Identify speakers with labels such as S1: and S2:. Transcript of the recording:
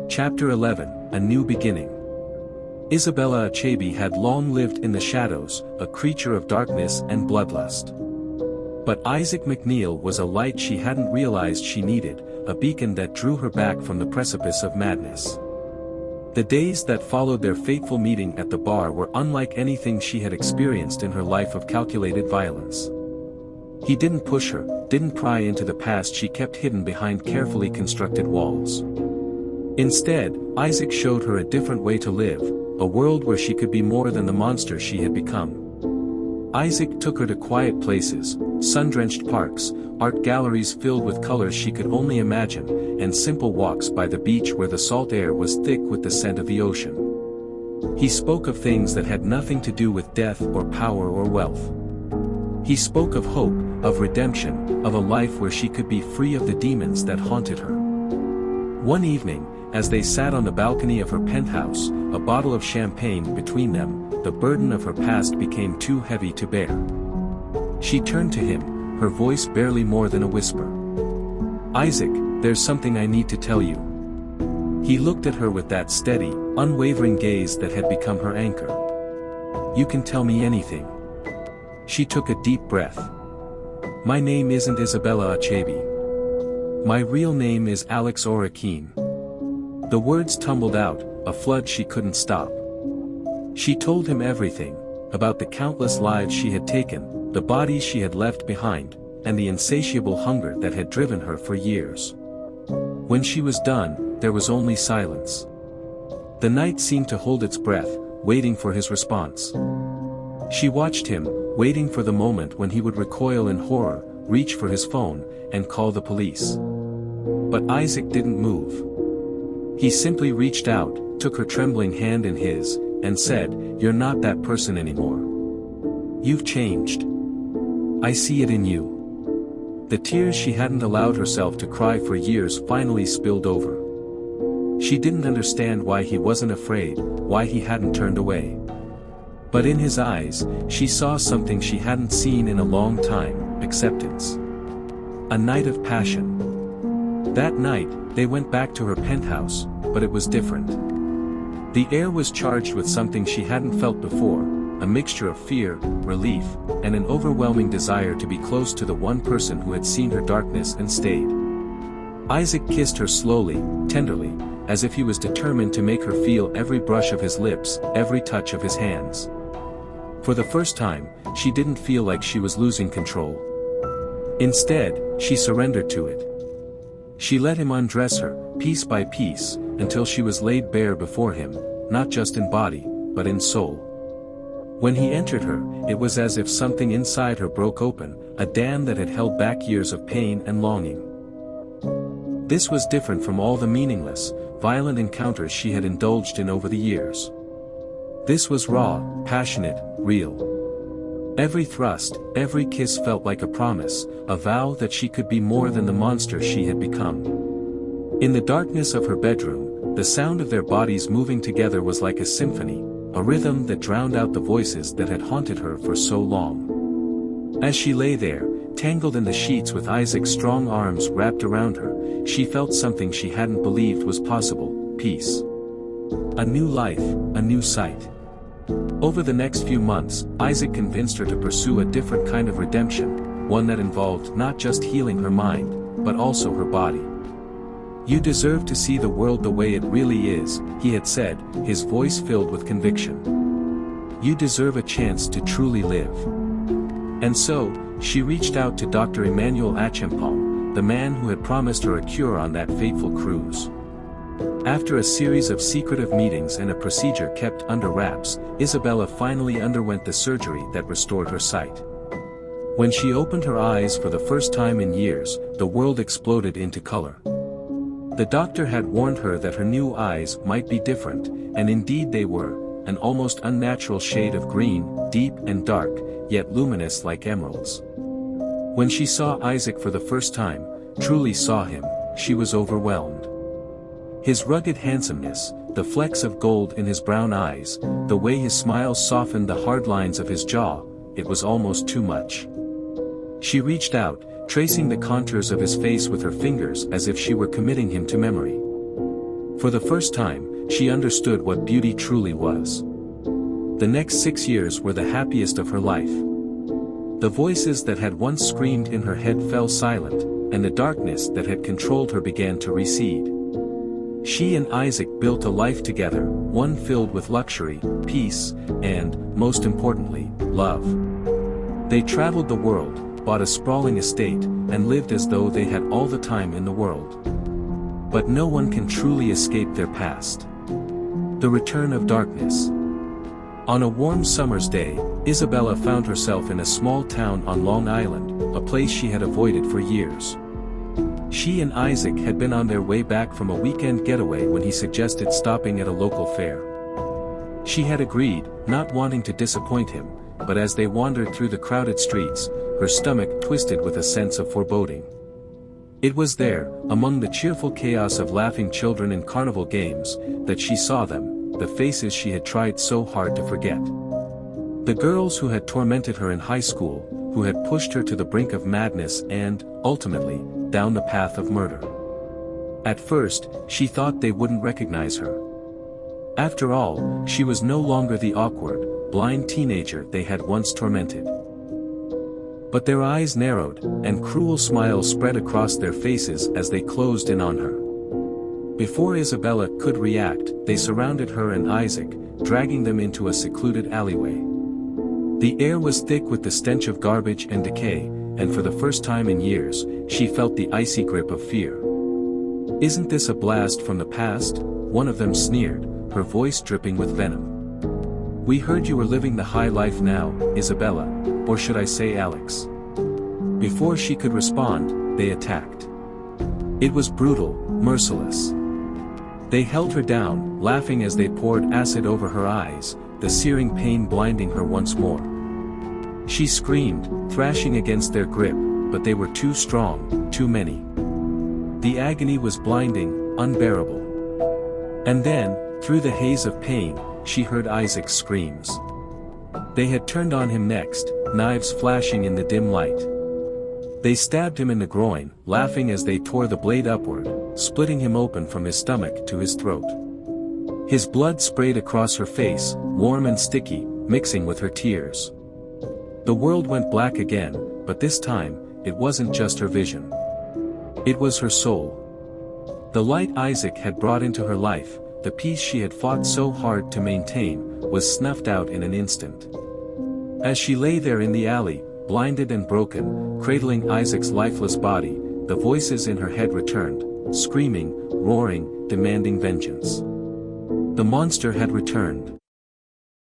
S1: Chapter 11, A New Beginning. Isabella Achebe had long lived in the shadows, a creature of darkness and bloodlust. But Isaac McNeil was a light she hadn't realized she needed, a beacon that drew her back from the precipice of madness. The days that followed their fateful meeting at the bar were unlike anything she had experienced in her life of calculated violence. He didn't push her, didn't pry into the past she kept hidden behind carefully constructed walls. Instead, Isaac showed her a different way to live, a world where she could be more than the monster she had become. Isaac took her to quiet places, sun-drenched parks, art galleries filled with colors she could only imagine, and simple walks by the beach where the salt air was thick with the scent of the ocean. He spoke of things that had nothing to do with death or power or wealth. He spoke of hope, of redemption, of a life where she could be free of the demons that haunted her. One evening, as they sat on the balcony of her penthouse, a bottle of champagne between them, the burden of her past became too heavy to bear. She turned to him, her voice barely more than a whisper. "Isaac, there's something I need to tell you." He looked at her with that steady, unwavering gaze that had become her anchor. "You can tell me anything." She took a deep breath. "My name isn't Isabella Achebe. My real name is Alex Orakeen." The words tumbled out, a flood she couldn't stop. She told him everything, about the countless lives she had taken, the bodies she had left behind, and the insatiable hunger that had driven her for years. When she was done, there was only silence. The night seemed to hold its breath, waiting for his response. She watched him, waiting for the moment when he would recoil in horror, reach for his phone, and call the police. But Isaac didn't move. He simply reached out, took her trembling hand in his, and said, "You're not that person anymore. You've changed. I see it in you." The tears she hadn't allowed herself to cry for years finally spilled over. She didn't understand why he wasn't afraid, why he hadn't turned away. But in his eyes, she saw something she hadn't seen in a long time, acceptance. A night of passion. That night, they went back to her penthouse, but it was different. The air was charged with something she hadn't felt before, a mixture of fear, relief, and an overwhelming desire to be close to the one person who had seen her darkness and stayed. Isaac kissed her slowly, tenderly, as if he was determined to make her feel every brush of his lips, every touch of his hands. For the first time, she didn't feel like she was losing control. Instead, she surrendered to it. She let him undress her, piece by piece, until she was laid bare before him, not just in body, but in soul. When he entered her, it was as if something inside her broke open, a dam that had held back years of pain and longing. This was different from all the meaningless, violent encounters she had indulged in over the years. This was raw, passionate, real. Every thrust, every kiss felt like a promise, a vow that she could be more than the monster she had become. In the darkness of her bedroom, the sound of their bodies moving together was like a symphony, a rhythm that drowned out the voices that had haunted her for so long. As she lay there, tangled in the sheets with Isaac's strong arms wrapped around her, she felt something she hadn't believed was possible, peace. A new life, a new sight. Over the next few months, Isaac convinced her to pursue a different kind of redemption, one that involved not just healing her mind, but also her body. "You deserve to see the world the way it really is," he had said, his voice filled with conviction. "You deserve a chance to truly live." And so, she reached out to Dr. Emmanuel Achempong, the man who had promised her a cure on that fateful cruise. After a series of secretive meetings and a procedure kept under wraps, Isabella finally underwent the surgery that restored her sight. When she opened her eyes for the first time in years, the world exploded into color. The doctor had warned her that her new eyes might be different, and indeed they were, an almost unnatural shade of green, deep and dark, yet luminous like emeralds. When she saw Isaac for the first time, truly saw him, she was overwhelmed. His rugged handsomeness, the flecks of gold in his brown eyes, the way his smile softened the hard lines of his jaw, it was almost too much. She reached out, tracing the contours of his face with her fingers as if she were committing him to memory. For the first time, she understood what beauty truly was. The next 6 years were the happiest of her life. The voices that had once screamed in her head fell silent, and the darkness that had controlled her began to recede. She and Isaac built a life together, one filled with luxury, peace, and, most importantly, love. They traveled the world, bought a sprawling estate, and lived as though they had all the time in the world. But no one can truly escape their past. The return of darkness. On a warm summer's day, Isabella found herself in a small town on Long Island, a place she had avoided for years. She and Isaac had been on their way back from a weekend getaway when he suggested stopping at a local fair. She had agreed, not wanting to disappoint him, but as they wandered through the crowded streets, her stomach twisted with a sense of foreboding. It was there, among the cheerful chaos of laughing children and carnival games, that she saw them, the faces she had tried so hard to forget. The girls who had tormented her in high school, who had pushed her to the brink of madness and, ultimately, down the path of murder. At first, she thought they wouldn't recognize her. After all, she was no longer the awkward, blind teenager they had once tormented. But their eyes narrowed, and cruel smiles spread across their faces as they closed in on her. Before Isabella could react, they surrounded her and Isaac, dragging them into a secluded alleyway. The air was thick with the stench of garbage and decay, and for the first time in years, she felt the icy grip of fear. "Isn't this a blast from the past?" one of them sneered, her voice dripping with venom. "We heard you were living the high life now, Isabella, or should I say Alex?" Before she could respond, they attacked. It was brutal, merciless. They held her down, laughing as they poured acid over her eyes, the searing pain blinding her once more. She screamed, thrashing against their grip, but they were too strong, too many. The agony was blinding, unbearable. And then, through the haze of pain, she heard Isaac's screams. They had turned on him next, knives flashing in the dim light. They stabbed him in the groin, laughing as they tore the blade upward, splitting him open from his stomach to his throat. His blood sprayed across her face, warm and sticky, mixing with her tears. The world went black again, but this time, it wasn't just her vision. It was her soul. The light Isaac had brought into her life, the peace she had fought so hard to maintain, was snuffed out in an instant. As she lay there in the alley, blinded and broken, cradling Isaac's lifeless body, the voices in her head returned, screaming, roaring, demanding vengeance. The monster had returned.